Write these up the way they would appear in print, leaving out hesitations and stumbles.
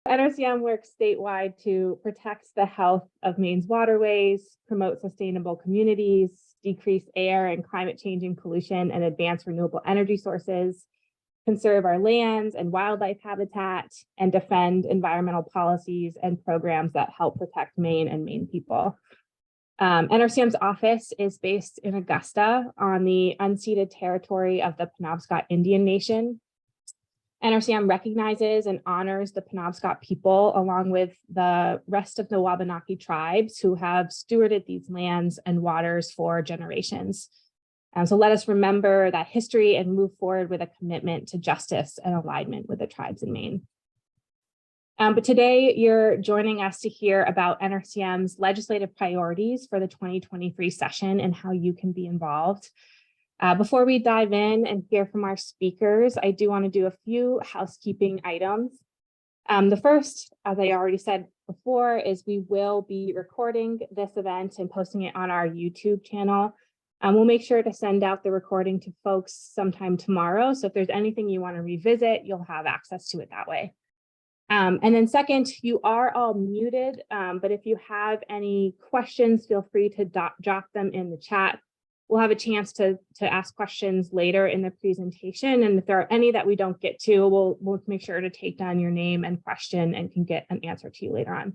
NRCM works statewide to protect the health of Maine's waterways, promote sustainable communities, decrease air and climate changing pollution, and advance renewable energy sources, conserve our lands and wildlife habitat, and defend environmental policies and programs that help protect Maine and Maine people. NRCM's office is based in Augusta on the unceded territory of the Penobscot Indian Nation. NRCM recognizes and honors the Penobscot people along with the rest of the Wabanaki tribes who have stewarded these lands and waters for generations. So let us remember that history and move forward with a commitment to justice and alignment with the tribes in Maine. But today you're joining us to hear about NRCM's legislative priorities for the 2023 session and how you can be involved. Before we dive in and hear from our speakers, I do want to do a few housekeeping items. The first, as I already said before, is we will be recording this event and posting it on our YouTube channel. We'll make sure to send out the recording to folks sometime tomorrow. So if there's anything you want to revisit, you'll have access to it that way. And then second, you are all muted, but if you have any questions, feel free to drop them in the chat. We'll have a chance to ask questions later in the presentation. And if there are any that we don't get to, we'll make sure to take down your name and question and can get an answer to you later on.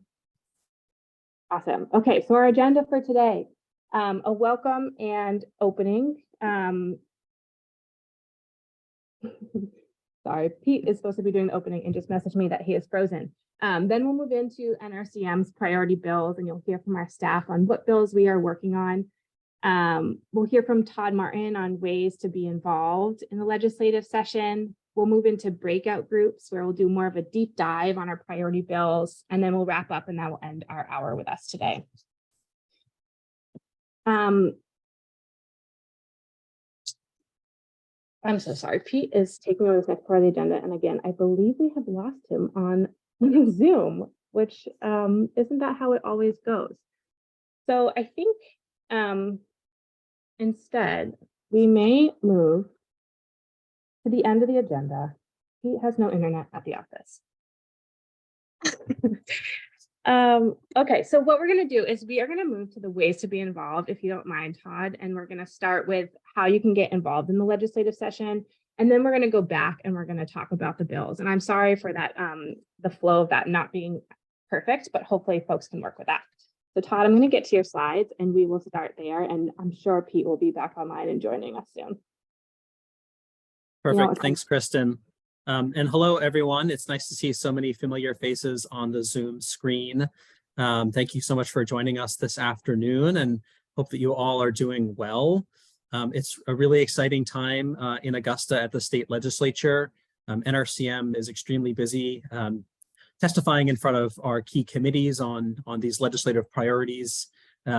Awesome. Okay, so our agenda for today, a welcome and opening. Sorry, Pete is supposed to be doing the opening and just messaged me that he is frozen. Then we'll move into NRCM's priority bills and you'll hear from our staff on what bills we are working on. We'll hear from Todd Martin on ways to be involved in the legislative session. We'll move into breakout groups where we'll do more of a deep dive on our priority bills, and then we'll wrap up and that will end our hour with us today. I'm so sorry, Pete is taking over this next part of the agenda. And again, I believe we have lost him on Zoom, which isn't that how it always goes? So I think instead, we may move to the end of the agenda. He has no internet at the office. Okay, so what we're going to do is we are going to move to the ways to be involved, if you don't mind, Todd, and we're going to start with how you can get involved in the legislative session, and then we're going to go back and we're going to talk about the bills. And I'm sorry for that, the flow of that not being perfect, but hopefully folks can work with that. So Todd, I'm going to get to your slides and we will start there. And I'm sure Pete will be back online and joining us soon. Perfect. Thanks, Kristen. And hello, everyone. It's nice to see so many familiar faces on the Zoom screen. Thank you so much for joining us this afternoon and hope that you all are doing well. It's a really exciting time in Augusta at the state legislature. NRCM is extremely busy testifying in front of our key committees on these legislative priorities,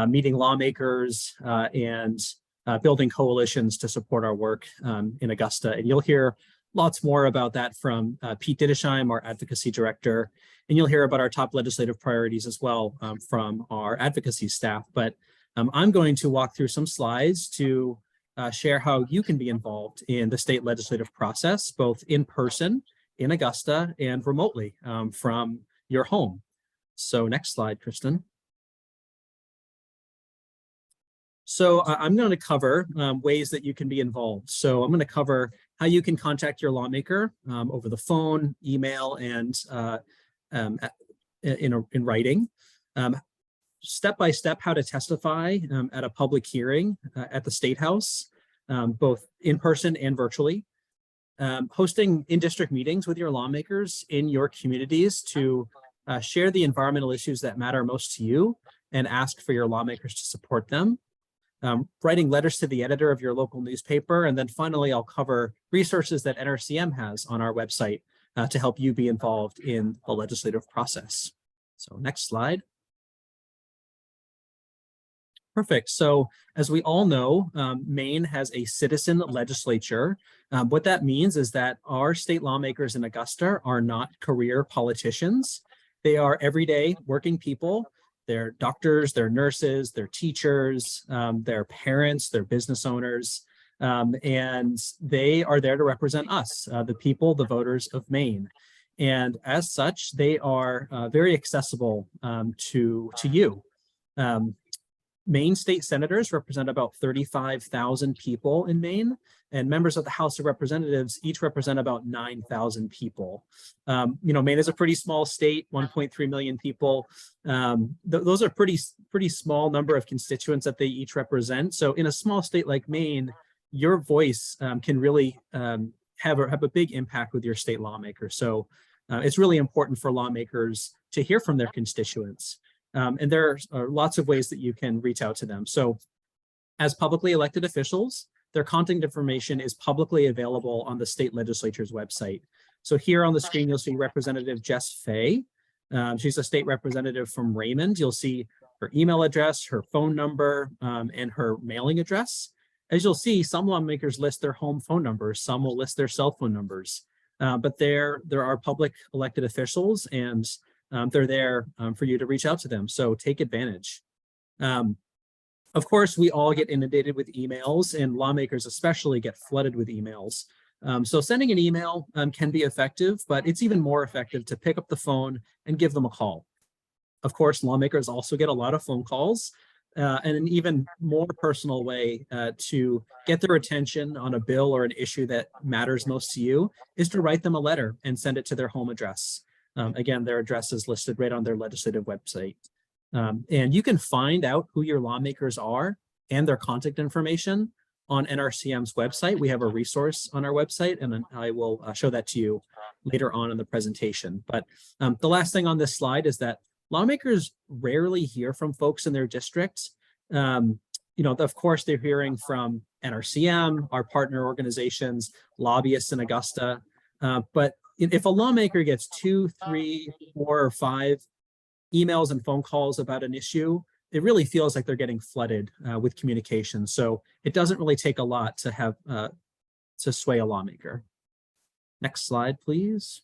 meeting lawmakers, and building coalitions to support our work in Augusta. And you'll hear lots more about that from Pete Dittesheim, our advocacy director, and you'll hear about our top legislative priorities as well from our advocacy staff. But I'm going to walk through some slides to share how you can be involved in the state legislative process, both in person in Augusta and remotely from your home. So next slide, Kristen. So I'm going to cover ways that you can be involved. So I'm going to cover how you can contact your lawmaker over the phone, email, and in writing. Step by step, how to testify at a public hearing at the State House, both in person and virtually. Hosting in-district meetings with your lawmakers in your communities to share the environmental issues that matter most to you and ask for your lawmakers to support them. Writing letters to the editor of your local newspaper. And then finally, I'll cover resources that NRCM has on our website to help you be involved in the legislative process. So next slide. Perfect. So as we all know, Maine has a citizen legislature. What that means is that our state lawmakers in Augusta are not career politicians. They are everyday working people. They're doctors, they're nurses, they're teachers, they're parents, they're business owners, and they are there to represent us, the people, the voters of Maine. And as such, they are very accessible to you. Maine state senators represent about 35,000 people in Maine, and members of the House of Representatives each represent about 9,000 people. Maine is a pretty small state, 1.3 million people. Those are pretty small number of constituents that they each represent. So in a small state like Maine, your voice can really have a big impact with your state lawmakers. So it's really important for lawmakers to hear from their constituents. And there are lots of ways that you can reach out to them. So as publicly elected officials, their contact information is publicly available on the state legislature's website. So here on the screen, you'll see Representative Jess Fay. She's a state representative from Raymond. You'll see her email address, her phone number, and her mailing address. As you'll see, some lawmakers list their home phone numbers, some will list their cell phone numbers, but there are public elected officials, and they're there for you to reach out to them. So take advantage. Of course, we all get inundated with emails, and lawmakers especially get flooded with emails. So sending an email can be effective, but it's even more effective to pick up the phone and give them a call. Of course, lawmakers also get a lot of phone calls, and an even more personal way to get their attention on a bill or an issue that matters most to you is to write them a letter and send it to their home address. Again, their address is listed right on their legislative website. And you can find out who your lawmakers are and their contact information on NRCM's website. We have a resource on our website, and I will show that to you later on in the presentation. But the last thing on this slide is that lawmakers rarely hear from folks in their districts. Of course, they're hearing from NRCM, our partner organizations, lobbyists in Augusta, but if a lawmaker gets 2, 3, 4, or 5 emails and phone calls about an issue, it really feels like they're getting flooded with communication. So it doesn't really take a lot to have to sway a lawmaker. Next slide, please.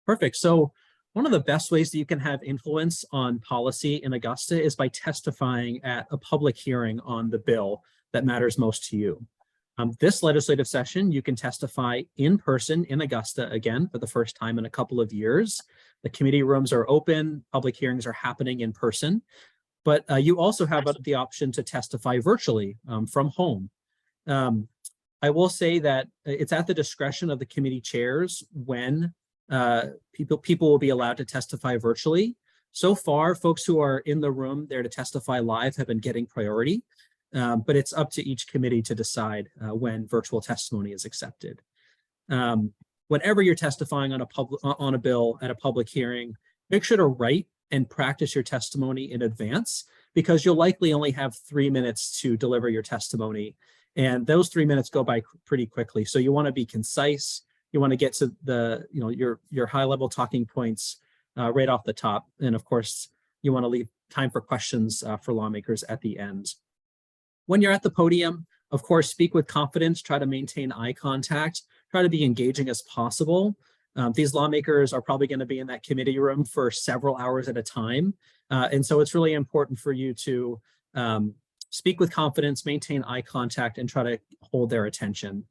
Perfect. So one of the best ways that you can have influence on policy in Augusta is by testifying at a public hearing on the bill that matters most to you. This legislative session, you can testify in person in Augusta again for the first time in a couple of years. The committee rooms are open, public hearings are happening in person, but you also have the option to testify virtually from home. I will say that it's at the discretion of the committee chairs when people will be allowed to testify virtually. So far, folks who are in the room there to testify live have been getting priority. But it's up to each committee to decide when virtual testimony is accepted. Whenever you're testifying on a bill at a public hearing, make sure to write and practice your testimony in advance, because you'll likely only have 3 minutes to deliver your testimony, and those 3 minutes go by pretty quickly. So you want to be concise. You want to get to your high-level talking points right off the top, and of course, you want to leave time for questions for lawmakers at the end. When you're at the podium, of course, speak with confidence, try to maintain eye contact, try to be engaging as possible. These lawmakers are probably going to be in that committee room for several hours at a time. And so it's really important for you to speak with confidence, maintain eye contact, and try to hold their attention.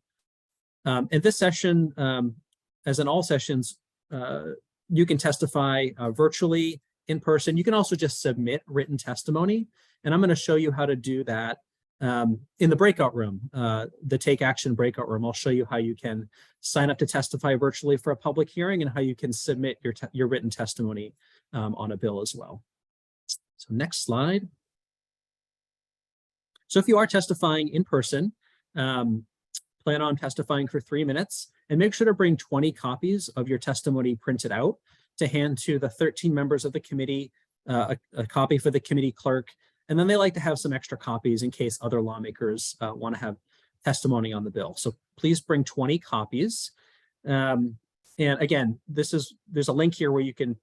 In this session, as in all sessions, you can testify virtually, in person. You can also just submit written testimony. And I'm going to show you how to do that in the breakout room, the Take Action breakout room. I'll show you how you can sign up to testify virtually for a public hearing and how you can submit your written testimony on a bill as well. So next slide. So if you are testifying in person, plan on testifying for 3 minutes, and make sure to bring 20 copies of your testimony printed out to hand to the 13 members of the committee, a copy for the committee clerk, and then they like to have some extra copies in case other lawmakers want to have testimony on the bill. So please bring 20 copies. And again, there's a link here where you can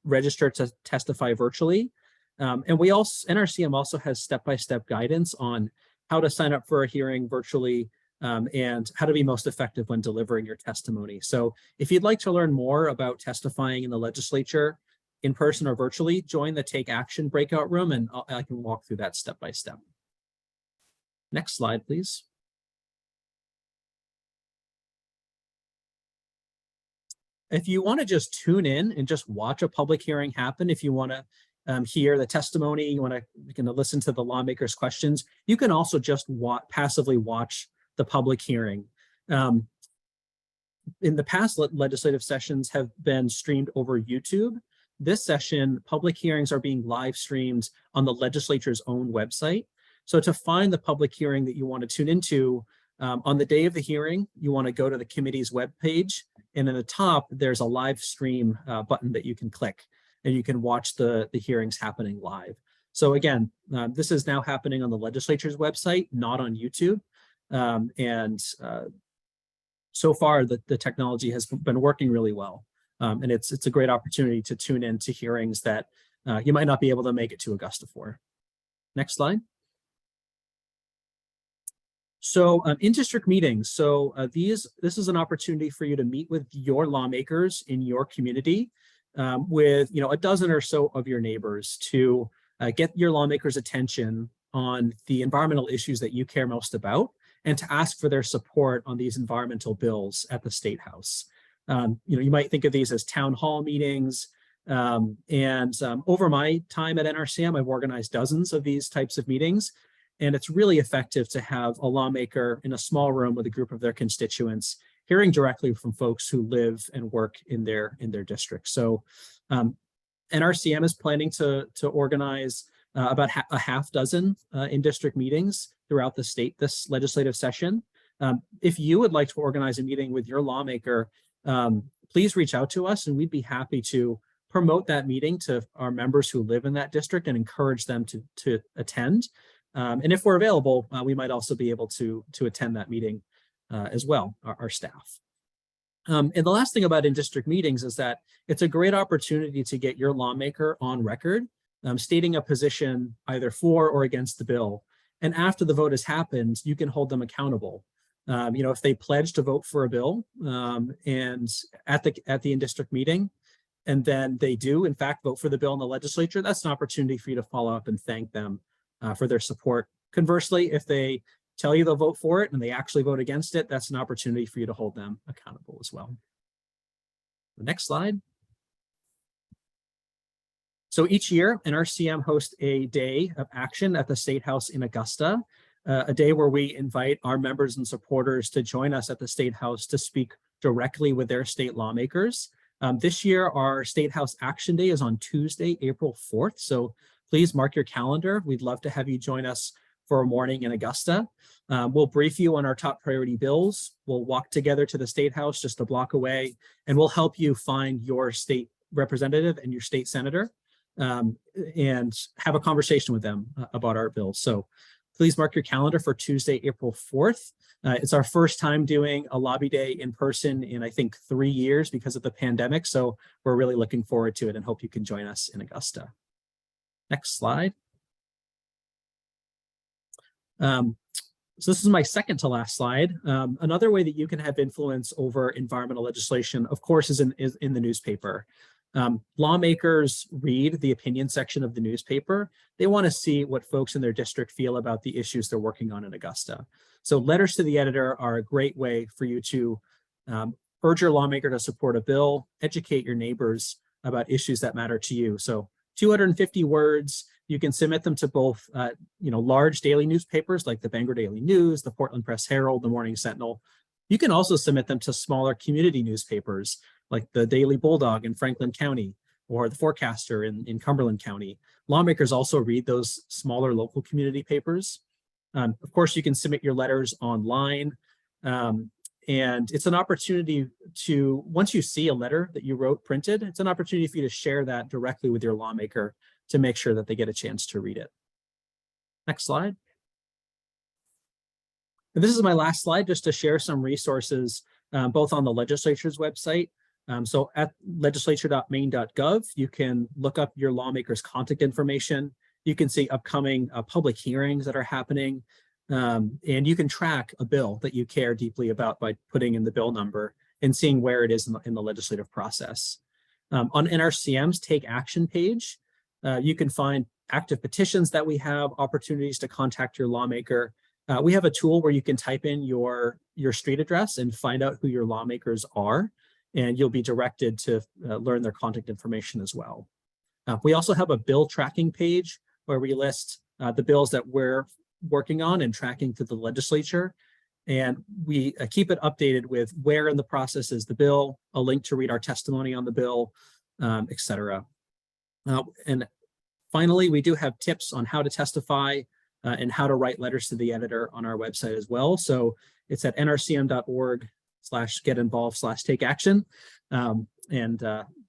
register to testify virtually. And NRCM also has step-by-step guidance on how to sign up for a hearing virtually and how to be most effective when delivering your testimony. So if you'd like to learn more about testifying in the legislature, in person or virtually, join the Take Action breakout room, and I can walk through that step by step. Next slide, please. If you want to just tune in and just watch a public hearing happen, if you want to hear the testimony, you want to listen to the lawmakers' questions, you can also just passively watch the public hearing. In the past, legislative sessions have been streamed over YouTube. This session, public hearings are being live streamed on the legislature's own website. So to find the public hearing that you want to tune into, on the day of the hearing, you want to go to the committee's webpage, and in the top, there's a live stream button that you can click, and you can watch the hearings happening live. So again, this is now happening on the legislature's website, not on YouTube. So far, the technology has been working really well. And it's a great opportunity to tune in to hearings that you might not be able to make it to Augusta for. Next slide. So in-district meetings. So this is an opportunity for you to meet with your lawmakers in your community with a dozen or so of your neighbors to get your lawmakers' attention on the environmental issues that you care most about, and to ask for their support on these environmental bills at the State House. You might think of these as town hall meetings. Over my time at NRCM, I've organized dozens of these types of meetings. And it's really effective to have a lawmaker in a small room with a group of their constituents, hearing directly from folks who live and work in their district. So NRCM is planning to organize about a half dozen in-district meetings throughout the state this legislative session. If you would like to organize a meeting with your lawmaker, please reach out to us, and we'd be happy to promote that meeting to our members who live in that district and encourage them to attend. And if we're available, we might also be able to attend that meeting as well, our staff. And the last thing about in-district meetings is that it's a great opportunity to get your lawmaker on record, stating a position either for or against the bill. And after the vote has happened, you can hold them accountable. If they pledge to vote for a bill and at the in-district meeting, and then they do, in fact, vote for the bill in the legislature, that's an opportunity for you to follow up and thank them for their support. Conversely, if they tell you they'll vote for it and they actually vote against it, that's an opportunity for you to hold them accountable as well. The next slide. So each year, NRCM hosts a day of action at the State House in Augusta, a day where we invite our members and supporters to join us at the State House to speak directly with their state lawmakers. This year, our State House Action Day is on Tuesday, April 4th. So please mark your calendar. We'd love to have you join us for a morning in Augusta. We'll brief you on our top priority bills. We'll walk together to the State House just a block away, and we'll help you find your state representative and your state senator and have a conversation with them about our bills. So please mark your calendar for Tuesday, April 4th. It's our first time doing a lobby day in person in, I think, 3 years because of the pandemic. So we're really looking forward to it and hope you can join us in Augusta. Next slide. So this is my second to last slide. Another way that you can have influence over environmental legislation, of course, is in the newspaper. Lawmakers read the opinion section of the newspaper. They want to see what folks in their district feel about the issues they're working on in Augusta. So letters to the editor are a great way for you to urge your lawmaker to support a bill, educate your neighbors about issues that matter to you. So 250 words. You can submit them to both, large daily newspapers like the Bangor Daily News, the Portland Press Herald, the Morning Sentinel. You can also submit them to smaller community newspapers like the Daily Bulldog in Franklin County or the Forecaster in Cumberland County. Lawmakers also read those smaller local community papers. Of course, you can submit your letters online. And it's an opportunity to, once you see a letter that you wrote printed, it's an opportunity for you to share that directly with your lawmaker to make sure that they get a chance to read it. Next slide. And this is my last slide, just to share some resources, both on the legislature's website. So at legislature.maine.gov, you can look up your lawmaker's contact information. You can see upcoming public hearings that are happening. And you can track a bill that you care deeply about by putting in the bill number and seeing where it is in the legislative process. On NRCM's Take Action page, you can find active petitions that we have, opportunities to contact your lawmaker. We have a tool where you can type in your street address and find out who your lawmakers are. and you'll be directed to learn their contact information as well. We also have a bill tracking page where we list the bills that we're working on and tracking through the legislature. And we keep it updated with where in the process is the bill, a link to read our testimony on the bill, et cetera. And finally, we do have tips on how to testify and how to write letters to the editor on our website as well. So it's at nrcm.org/getinvolved/takeaction.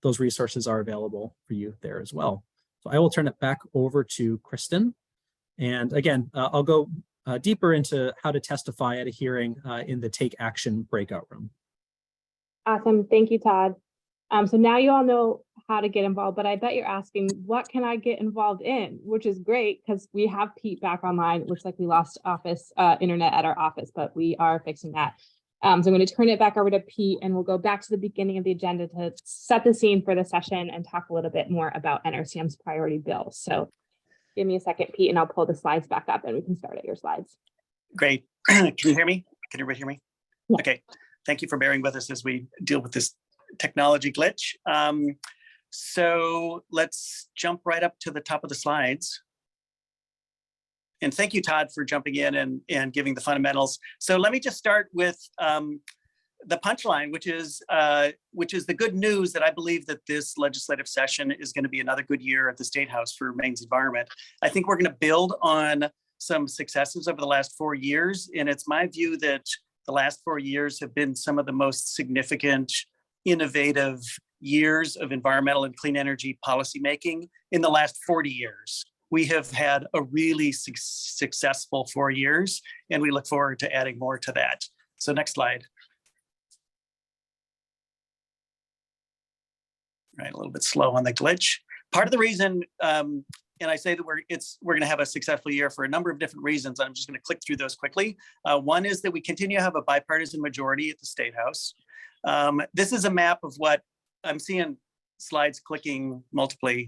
Those resources are available for you there as well. So I will turn it back over to Kristen. And again, I'll go deeper into how to testify at a hearing in the Take Action breakout room. Awesome. Thank you, Todd. So now you all know how to get involved, but I bet you're asking, what can I get involved in? Which is great because we have Pete back online. It looks like we lost office internet at our office, but we are fixing that. So I'm going to turn it back over to Pete, and we'll go back to the beginning of the agenda to set the scene for the session and talk a little bit more about NRCM's priority bills. So give me a second, Pete, and I'll pull the slides back up and we can start at your slides. Great. Can you hear me? Can everybody hear me? Yeah. Okay. Thank you for bearing with us as we deal with this technology glitch. So let's jump right up to the top of the slides. And thank you, Todd, for jumping in and giving the fundamentals. So let me just start with the punchline, which is the good news that I believe that this legislative session is going to be another good year at the State House for Maine's environment. I think we're going to build on some successes over the last 4 years. And it's my view that the last 4 years have been some of the most significant, innovative years of environmental and clean energy policymaking in the last 40 years. We have had a really successful 4 years, and we look forward to adding more to that. So next slide. Right, a little bit slow on the glitch. Part of the reason, and I say that we're going to have a successful year for a number of different reasons. I'm just going to click through those quickly. One is that we continue to have a bipartisan majority at the State House. This is a map of what I'm seeing slides clicking multiply.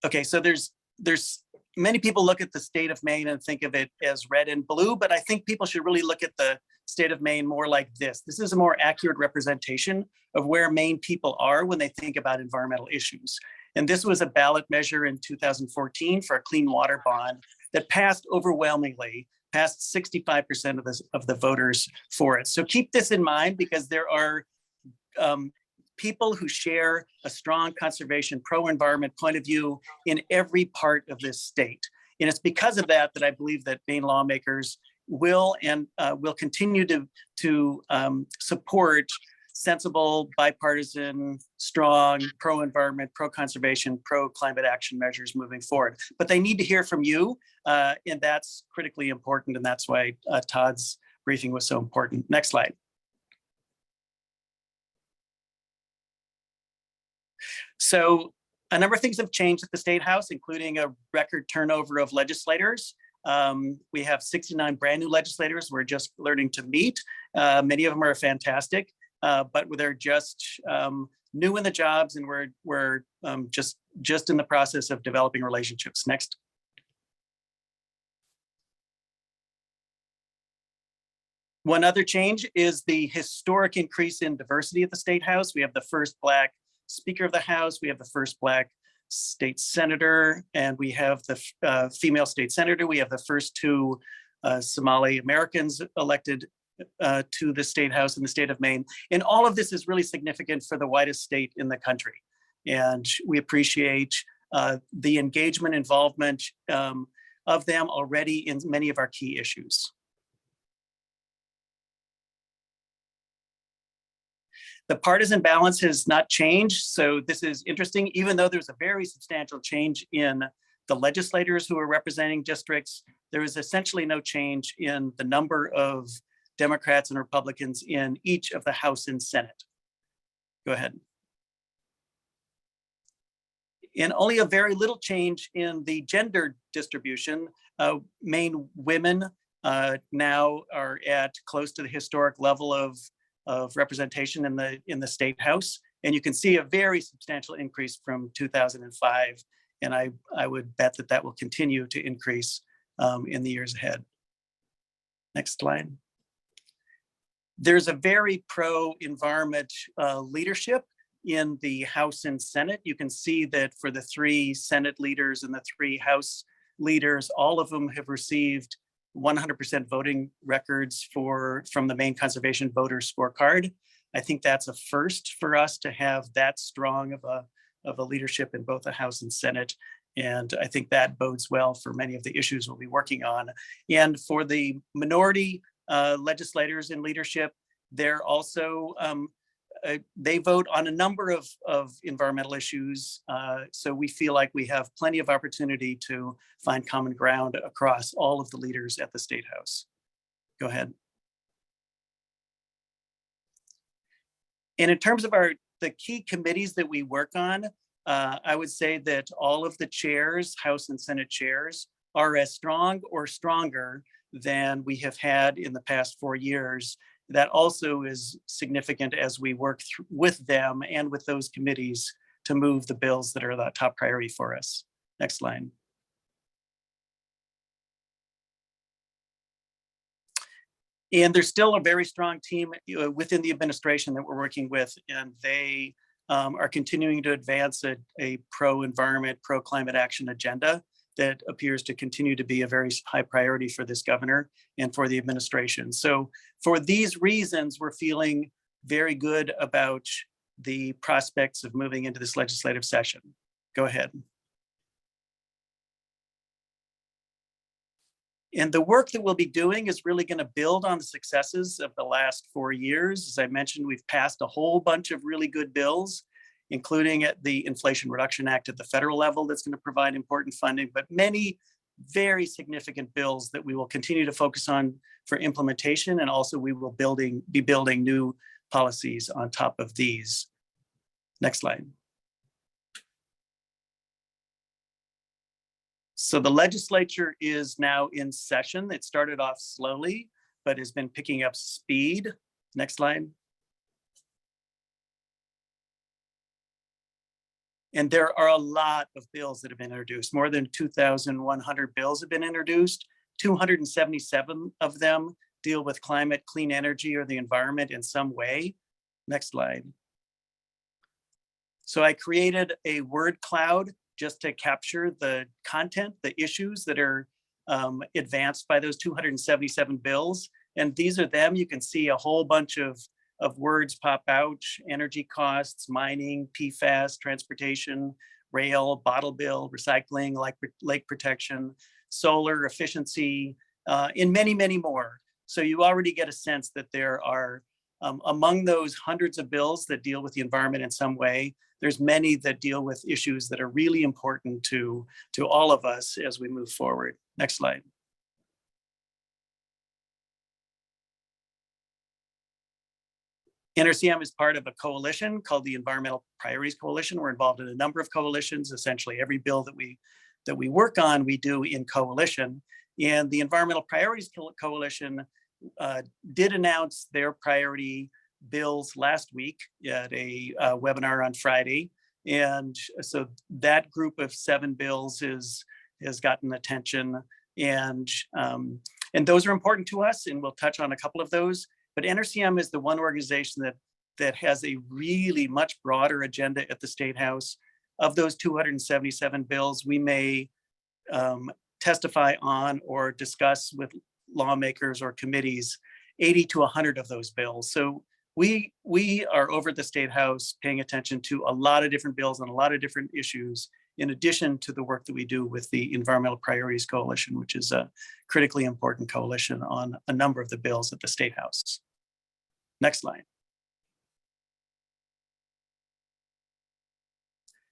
Okay, so there's many people look at the state of Maine and think of it as red and blue, but I think people should really look at the state of Maine more like this. This is a more accurate representation of where Maine people are when they think about environmental issues. And this was a ballot measure in 2014 for a clean water bond that passed overwhelmingly, passed 65% of the voters for it. So keep this in mind, because there are people who share a strong conservation, pro-environment point of view in every part of this state. And it's because of that that I believe that Maine lawmakers will continue to support sensible, bipartisan, strong, pro-environment, pro-conservation, pro-climate action measures moving forward. But they need to hear from you, and that's critically important, and that's why Todd's briefing was so important. Next slide. So a number of things have changed at the State House, including a record turnover of legislators. We have 69 brand new legislators we're just learning to meet. Many of them are fantastic, but they're just new in the jobs, and we're just in the process of developing relationships. Next. One other change is the historic increase in diversity at the State House. We have the first Black Speaker of the House, we have the first Black state senator, and we have the female state senator. We have the first 2 Somali Americans elected to the State House in the state of Maine. And all of this is really significant for the widest state in the country. And we appreciate the engagement, involvement of them already in many of our key issues. The partisan balance has not changed, so this is interesting. Even though there's a very substantial change in the legislators who are representing districts, there is essentially no change in the number of Democrats and Republicans in each of the House and Senate. Go ahead. And only a very little change in the gender distribution. Maine women now are at close to the historic level of representation in the State House, and you can see a very substantial increase from 2005, and I would bet that that will continue to increase in the years ahead. Next slide. There's a very pro-environment leadership in the House and Senate. You can see that for the 3 Senate leaders and the 3 House leaders, all of them have received 100% voting records from the Maine Conservation Voter Scorecard. I think that's a first for us to have that strong of a leadership in both the House and Senate. And I think that bodes well for many of the issues we'll be working on. And for the minority legislators in leadership, they're also, they vote on a number of environmental issues. So we feel like we have plenty of opportunity to find common ground across all of the leaders at the State House. Go ahead. And in terms of the key committees that we work on, I would say that all of the chairs, House and Senate chairs, are as strong or stronger than we have had in the past 4 years. That also is significant as we work with them and with those committees to move the bills that are the top priority for us. Next slide. And there's still a very strong team within the administration that we're working with, and they are continuing to advance a pro-environment, pro-climate action agenda that appears to continue to be a very high priority for this governor and for the administration. So for these reasons, we're feeling very good about the prospects of moving into this legislative session. Go ahead. And the work that we'll be doing is really going to build on the successes of the last 4 years. As I mentioned, we've passed a whole bunch of really good bills, including at the Inflation Reduction Act at the federal level that's going to provide important funding, but many very significant bills that we will continue to focus on for implementation. And also we will be building new policies on top of these. Next slide. So the legislature is now in session. It started off slowly, but has been picking up speed. Next slide. And there are a lot of bills that have been introduced. More than 2,100 bills have been introduced. 277 of them deal with climate, clean energy, or the environment in some way. Next slide. So I created a word cloud just to capture the content, the issues that are advanced by those 277 bills. And these are them. You can see a whole bunch of words pop out: energy costs, mining, PFAS, transportation, rail, bottle bill, recycling, lake protection, solar efficiency, and many, many more. So you already get a sense that there are, among those hundreds of bills that deal with the environment in some way, there's many that deal with issues that are really important to all of us as we move forward. Next slide. NRCM is part of a coalition called the Environmental Priorities Coalition. We're involved in a number of coalitions. Essentially every bill that we work on, we do in coalition. And the Environmental Priorities Coalition did announce their priority bills last week at a webinar on Friday. And so that group of 7 bills has gotten attention, and those are important to us, and we'll touch on a couple of those. But NRCM is the one organization that has a really much broader agenda at the State House. Of those 277 bills, we may testify on or discuss with lawmakers or committees 80 to 100 of those bills. So we are over at the State House paying attention to a lot of different bills and a lot of different issues, in addition to the work that we do with the Environmental Priorities Coalition, which is a critically important coalition on a number of the bills at the State House. Next slide.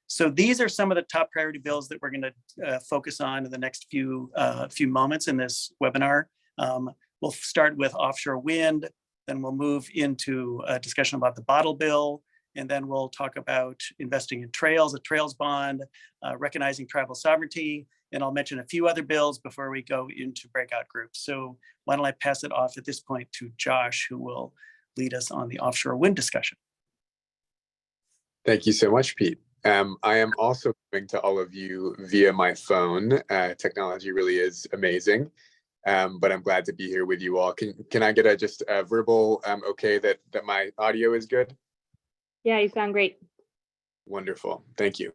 So these are some of the top priority bills that we're going to focus on in the next few moments in this webinar. We'll start with offshore wind, then we'll move into a discussion about the bottle bill, and then we'll talk about investing in trails, a trails bond, recognizing tribal sovereignty, and I'll mention a few other bills before we go into breakout groups. So why don't I pass it off at this point to Josh, who will lead us on the offshore wind discussion. Thank you so much, Pete. I am also coming to all of you via my phone. Technology really is amazing. but I'm glad to be here with you all. Can I get just a verbal okay that my audio is good? Yeah, you sound great. Wonderful. Thank you.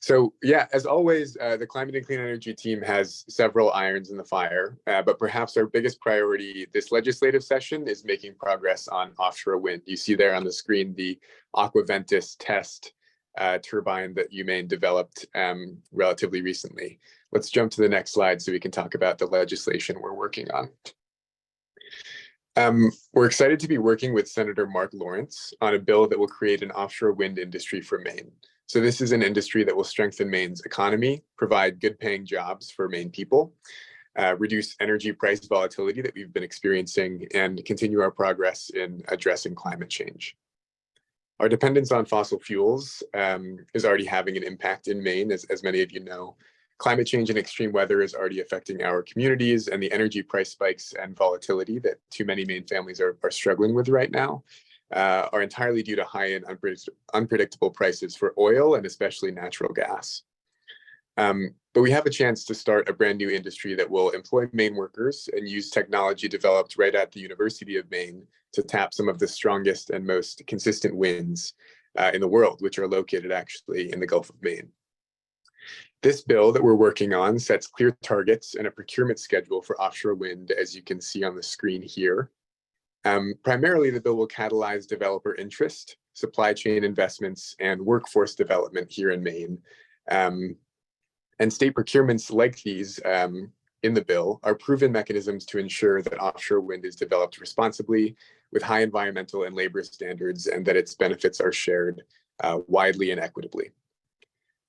So yeah, as always, the Climate and Clean Energy team has several irons in the fire, but perhaps our biggest priority this legislative session is making progress on offshore wind. You see there on the screen the Aquaventus test turbine that UMaine developed relatively recently. Let's jump to the next slide so we can talk about the legislation we're working on. We're excited to be working with Senator Mark Lawrence on a bill that will create an offshore wind industry for Maine. So this is an industry that will strengthen Maine's economy, provide good paying jobs for Maine people, reduce energy price volatility that we've been experiencing, and continue our progress in addressing climate change. Our dependence on fossil fuels is already having an impact in Maine, as many of you know. Climate change and extreme weather is already affecting our communities, and the energy price spikes and volatility that too many Maine families are struggling with right now are entirely due to high and unpredictable prices for oil and especially natural gas. But we have a chance to start a brand new industry that will employ Maine workers and use technology developed right at the University of Maine to tap some of the strongest and most consistent winds in the world, which are located actually in the Gulf of Maine. This bill that we're working on sets clear targets and a procurement schedule for offshore wind, as you can see on the screen here. Primarily, the bill will catalyze developer interest, supply chain investments, and workforce development here in Maine. And state procurements like these in the bill are proven mechanisms to ensure that offshore wind is developed responsibly with high environmental and labor standards, and that its benefits are shared widely and equitably.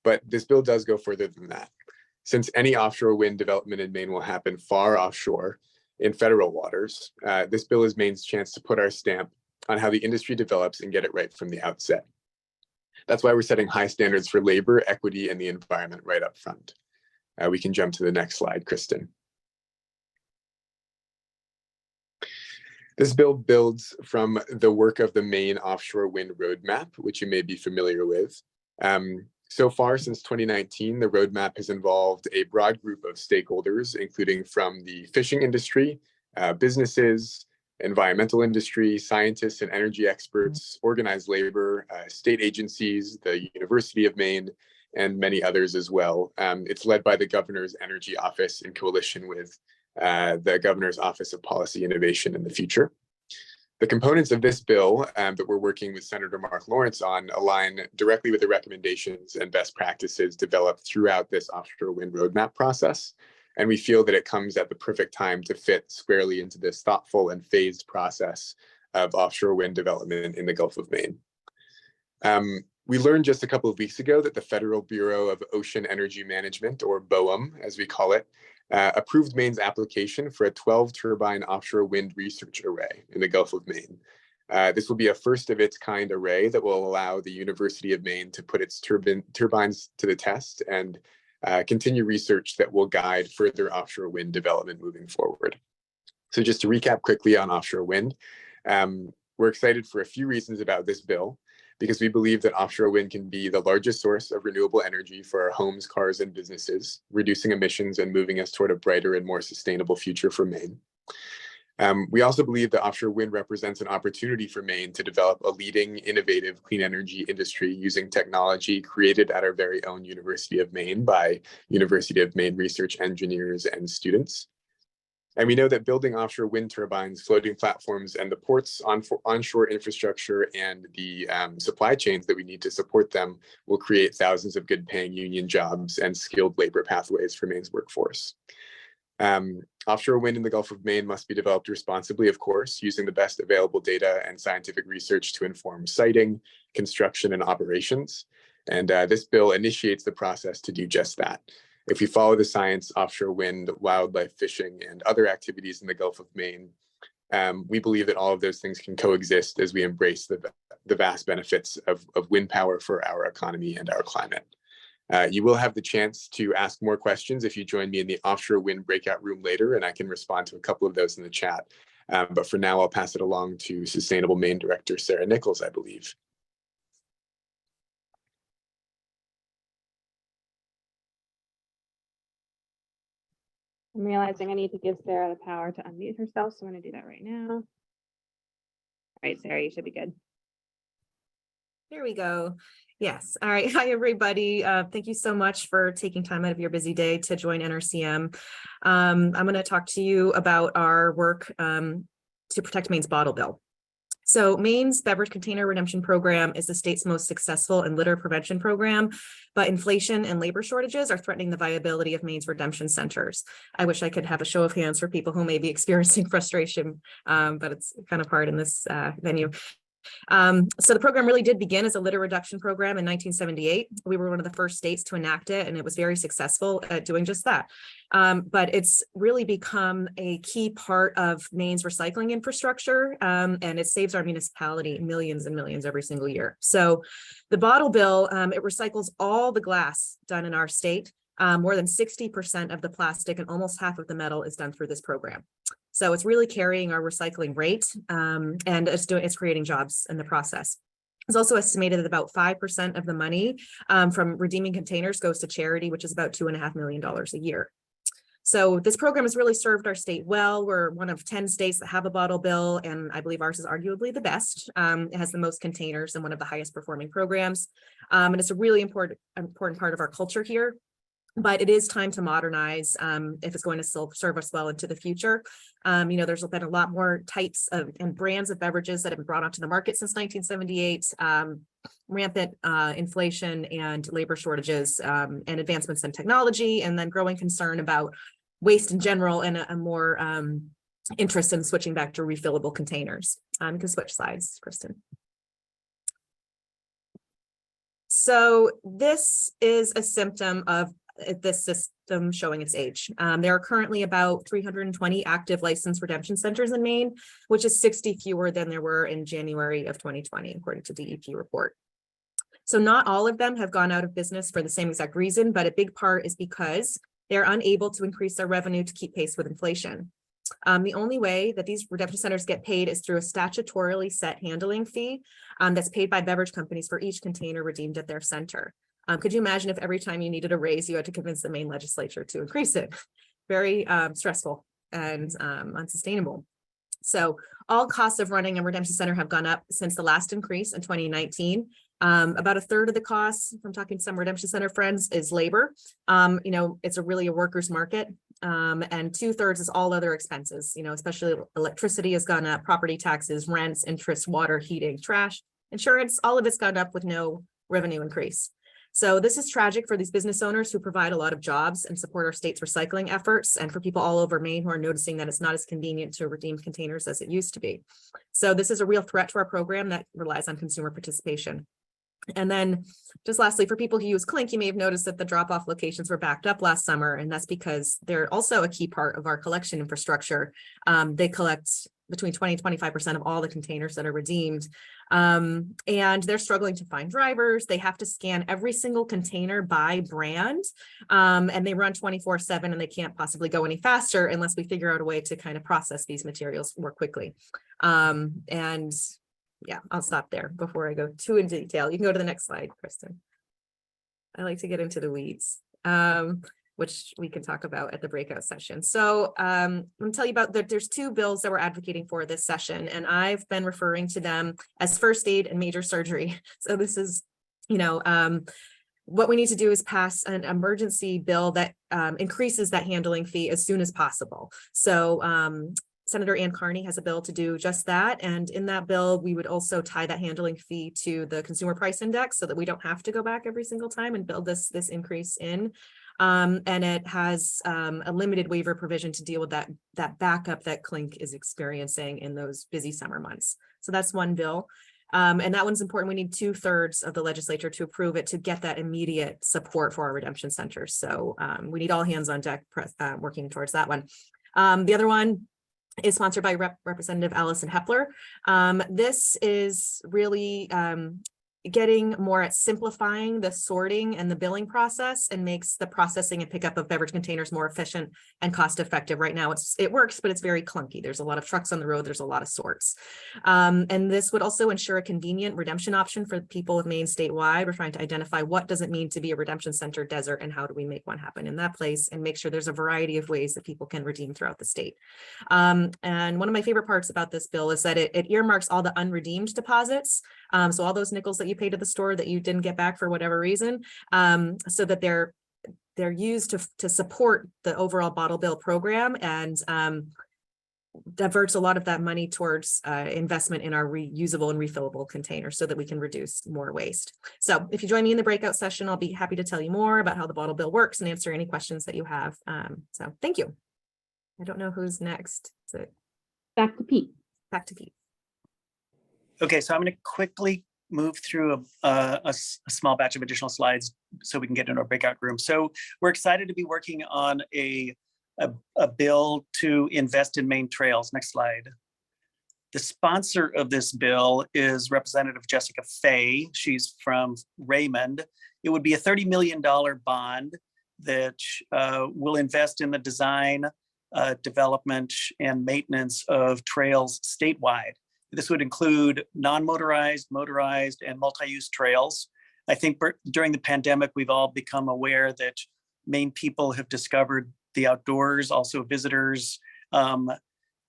But this bill does go further than that. Since any offshore wind development in Maine will happen far offshore in federal waters, this bill is Maine's chance to put our stamp on how the industry develops and get it right from the outset. That's why we're setting high standards for labor, equity, and the environment right up front. We can jump to the next slide, Kristen. This bill builds from the work of the Maine Offshore Wind Roadmap, which you may be familiar with. So far, since 2019, the roadmap has involved a broad group of stakeholders, including from the fishing industry, businesses, environmental industry, scientists and energy experts, organized labor, state agencies, the University of Maine, and many others as well. It's led by the Governor's Energy Office in coalition with the Governor's Office of Policy Innovation in the Future. The components of this bill that we're working with Senator Mark Lawrence on align directly with the recommendations and best practices developed throughout this offshore wind roadmap process. And we feel that it comes at the perfect time to fit squarely into this thoughtful and phased process of offshore wind development in the Gulf of Maine. We learned just a couple of weeks ago that the Federal Bureau of Ocean Energy Management, or BOEM, as we call it, approved Maine's application for a 12-turbine offshore wind research array in the Gulf of Maine. This will be a first-of-its-kind array that will allow the University of Maine to put its turbines to the test and continue research that will guide further offshore wind development moving forward. So just to recap quickly on offshore wind, we're excited for a few reasons about this bill, because we believe that offshore wind can be the largest source of renewable energy for our homes, cars, and businesses, reducing emissions and moving us toward a brighter and more sustainable future for Maine. We also believe that offshore wind represents an opportunity for Maine to develop a leading, innovative clean energy industry using technology created at our very own University of Maine by University of Maine research engineers and students. And we know that building offshore wind turbines, floating platforms, and the ports, onshore infrastructure, and the supply chains that we need to support them will create thousands of good-paying union jobs and skilled labor pathways for Maine's workforce. Offshore wind in the Gulf of Maine must be developed responsibly, of course, using the best available data and scientific research to inform siting, construction, and operations. And this bill initiates the process to do just that. If we follow the science, offshore wind, wildlife fishing, and other activities in the Gulf of Maine, we believe that all of those things can coexist as we embrace the vast benefits of wind power for our economy and our climate. You will have the chance to ask more questions if you join me in the offshore wind breakout room later, and I can respond to a couple of those in the chat. But for now, I'll pass it along to Sustainable Maine Director Sarah Nichols, I believe. I'm realizing I need to give Sarah the power to unmute herself, so I'm going to do that right now. All right, Sarah, you should be good. There we go. Yes. All right. Hi, everybody. Thank you so much for taking time out of your busy day to join NRCM. I'm going to talk to you about our work to protect Maine's bottle bill. So Maine's beverage container redemption program is the state's most successful and litter prevention program, but inflation and labor shortages are threatening the viability of Maine's redemption centers. I wish I could have a show of hands for people who may be experiencing frustration, but it's kind of hard in this venue. So the program really did begin as a litter reduction program in 1978. We were one of the first states to enact it, and it was very successful at doing just that. But it's really become a key part of Maine's recycling infrastructure, and it saves our municipality millions and millions every single year. So the bottle bill, it recycles all the glass done in our state. More than 60% of the plastic and almost half of the metal is done through this program. So it's really carrying our recycling rate, and it's creating jobs in the process. It's also estimated that about 5% of the money from redeeming containers goes to charity, which is about $2.5 million a year. So this program has really served our state well. We're one of 10 states that have a bottle bill, and I believe ours is arguably the best. It has the most containers and one of the highest performing programs. And it's a really important part of our culture here. But it is time to modernize if it's going to still serve us well into the future. There's been a lot more types of and brands of beverages that have been brought onto the market since 1978. Rampant inflation and labor shortages and advancements in technology, and then growing concern about waste in general, and a more interest in switching back to refillable containers. You can switch slides, Kristen. So this is a symptom of this system showing its age. There are currently about 320 active licensed redemption centers in Maine, which is 60 fewer than there were in January of 2020, according to the DEP report. So not all of them have gone out of business for the same exact reason, but a big part is because they're unable to increase their revenue to keep pace with inflation. The only way that these redemption centers get paid is through a statutorily set handling fee that's paid by beverage companies for each container redeemed at their center. Could you imagine if every time you needed a raise, you had to convince the Maine legislature to increase it? Very stressful and unsustainable. So all costs of running a redemption center have gone up since the last increase in 2019. About a third of the costs, from talking to some redemption center friends, is labor. It's really a worker's market. And 2/3 is all other expenses, especially electricity has gone up, property taxes, rents, interest, water, heating, trash, insurance, all of it's gone up with no revenue increase. So this is tragic for these business owners who provide a lot of jobs and support our state's recycling efforts, and for people all over Maine who are noticing that it's not as convenient to redeem containers as it used to be. So this is a real threat to our program that relies on consumer participation. And then just lastly, for people who use Clink, you may have noticed that the drop-off locations were backed up last summer, and that's because they're also a key part of our collection infrastructure. They collect between 20 and 25% of all the containers that are redeemed. And they're struggling to find drivers. They have to scan every single container by brand, and they run 24/7, and they can't possibly go any faster unless we figure out a way to kind of process these materials more quickly. And yeah, I'll stop there before I go too into detail. You can go to the next slide, Kristen. I like to get into the weeds, which we can talk about at the breakout session. So I'm going to tell you about that. There's two bills that we're advocating for this session, and I've been referring to them as first aid and major surgery. So this is, what we need to do is pass an emergency bill that increases that handling fee as soon as possible. So Senator Ann Carney has a bill to do just that. And in that bill, we would also tie that handling fee to the consumer price index so that we don't have to go back every single time and build this increase in. And it has a limited waiver provision to deal with that backup that Clink is experiencing in those busy summer months. So that's one bill. And that one's important. We need 2/3 of the legislature to approve it to get that immediate support for our redemption centers. So we need all hands on deck working towards that one. The other one is sponsored by Representative Allison Hepler. This is really getting more at simplifying the sorting and the billing process, and makes the processing and pickup of beverage containers more efficient and cost effective. Right now it works, but it's very clunky. There's a lot of trucks on the road. There's a lot of sorts. And this would also ensure a convenient redemption option for people of Maine statewide. We're trying to identify what does it mean to be a redemption center desert, and how do we make one happen in that place, and make sure there's a variety of ways that people can redeem throughout the state. And one of my favorite parts about this bill is that it earmarks all the unredeemed deposits. So all those nickels that you paid at the store that you didn't get back for whatever reason, so that they're used to support the overall bottle bill program, and diverts a lot of that money towards investment in our reusable and refillable containers, so that we can reduce more waste. So if you join me in the breakout session, I'll be happy to tell you more about how the bottle bill works and answer any questions that you have. So thank you. I don't know who's next. So Back to Pete. back to Pete. Okay, so I'm going to quickly move through a small batch of additional slides so we can get into our breakout room. So we're excited to be working on a bill to invest in Maine trails. Next slide. The sponsor of this bill is Representative Jessica Fay. She's from Raymond. It would be a $30 million bond that will invest in the design, development, and maintenance of trails statewide. This would include non-motorized, motorized, and multi-use trails. I think during the pandemic, we've all become aware that Maine people have discovered the outdoors, also visitors,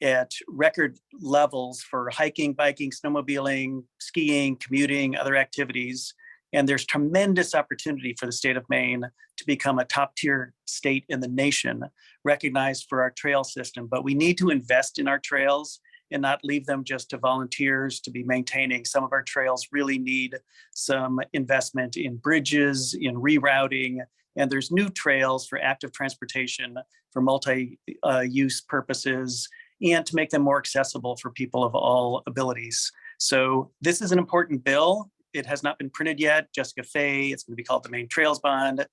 at record levels for hiking, biking, snowmobiling, skiing, commuting, other activities. And there's tremendous opportunity for the state of Maine to become a top-tier state in the nation, recognized for our trail system. But we need to invest in our trails and not leave them just to volunteers to be maintaining. Some of our trails really need some investment in bridges, in rerouting, and there's new trails for active transportation, for multi-use purposes, and to make them more accessible for people of all abilities. So this is an important bill. It has not been printed yet. Jessica Fay, it's going to be called the Maine Trails Bond.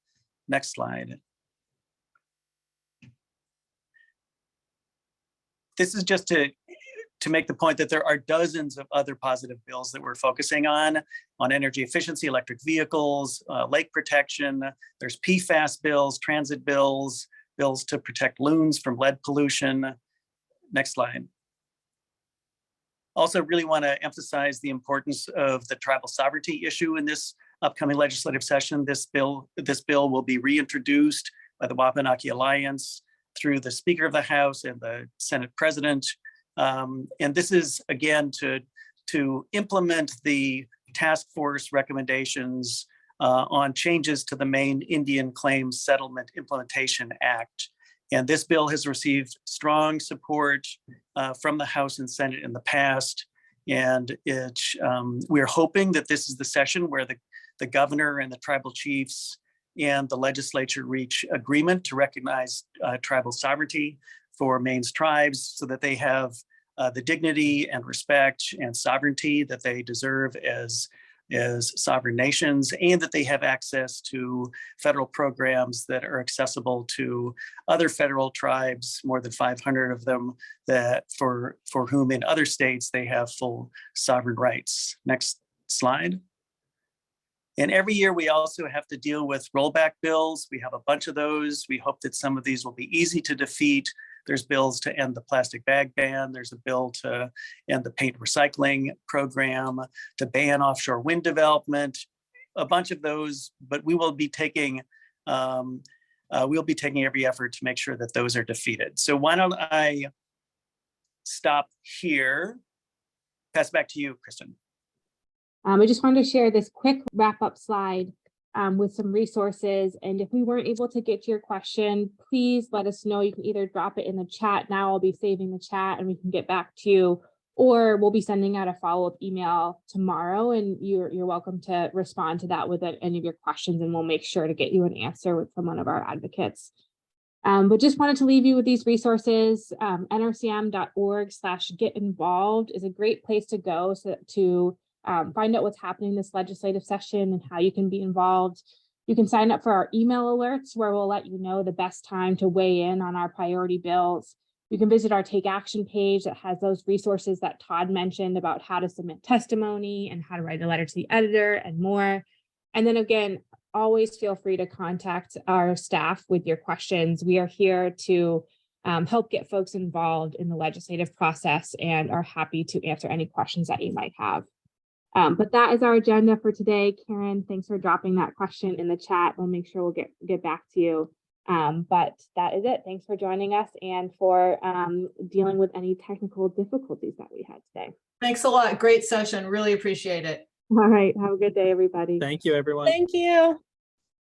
Next slide. This is just to make the point that there are dozens of other positive bills that we're focusing on energy efficiency, electric vehicles, lake protection. There's PFAS bills, transit bills, bills to protect loons from lead pollution. Next slide. Also really want to emphasize the importance of the tribal sovereignty issue in this upcoming legislative session. This bill will be reintroduced by the Wabanaki Alliance through the Speaker of the House and the Senate President. And this is, again, to implement the task force recommendations on changes to the Maine Indian Claims Settlement Implementation Act. And this bill has received strong support from the House and Senate in the past. And we're hoping that this is the session where the governor and the tribal chiefs and the legislature reach agreement to recognize tribal sovereignty for Maine's tribes, so that they have the dignity and respect and sovereignty that they deserve as sovereign nations, and that they have access to federal programs that are accessible to other federal tribes, more than 500 of them, that for whom in other states they have full sovereign rights. Next slide. And every year we also have to deal with rollback bills. We have a bunch of those. We hope that some of these will be easy to defeat. There's bills to end the plastic bag ban. There's a bill to end the paint recycling program, to ban offshore wind development, a bunch of those, but we will be taking every effort to make sure that those are defeated. So why don't I stop here? Pass it back to you, Kristen. I just wanted to share this quick wrap-up slide with some resources. And if we weren't able to get to your question, please let us know. You can either drop it in the chat. Now I'll be saving the chat and we can get back to you, or we'll be sending out a follow-up email tomorrow, and you're welcome to respond to that with any of your questions, and we'll make sure to get you an answer from one of our advocates. But just wanted to leave you with these resources. NRCM.org/get involved is a great place to go to find out what's happening this legislative session and how you can be involved. You can sign up for our email alerts, where we'll let you know the best time to weigh in on our priority bills. You can visit our Take Action page that has those resources that Todd mentioned about how to submit testimony and how to write a letter to the editor and more. And then again, always feel free to contact our staff with your questions. We are here to help get folks involved in the legislative process and are happy to answer any questions that you might have. But that is our agenda for today. Karen, thanks for dropping that question in the chat. We'll make sure we'll get back to you. But that is it. Thanks for joining us and for dealing with any technical difficulties that we had today. Thanks a lot. Great session. Really appreciate it. All right. Have a good day, everybody. Thank you, everyone. Thank you.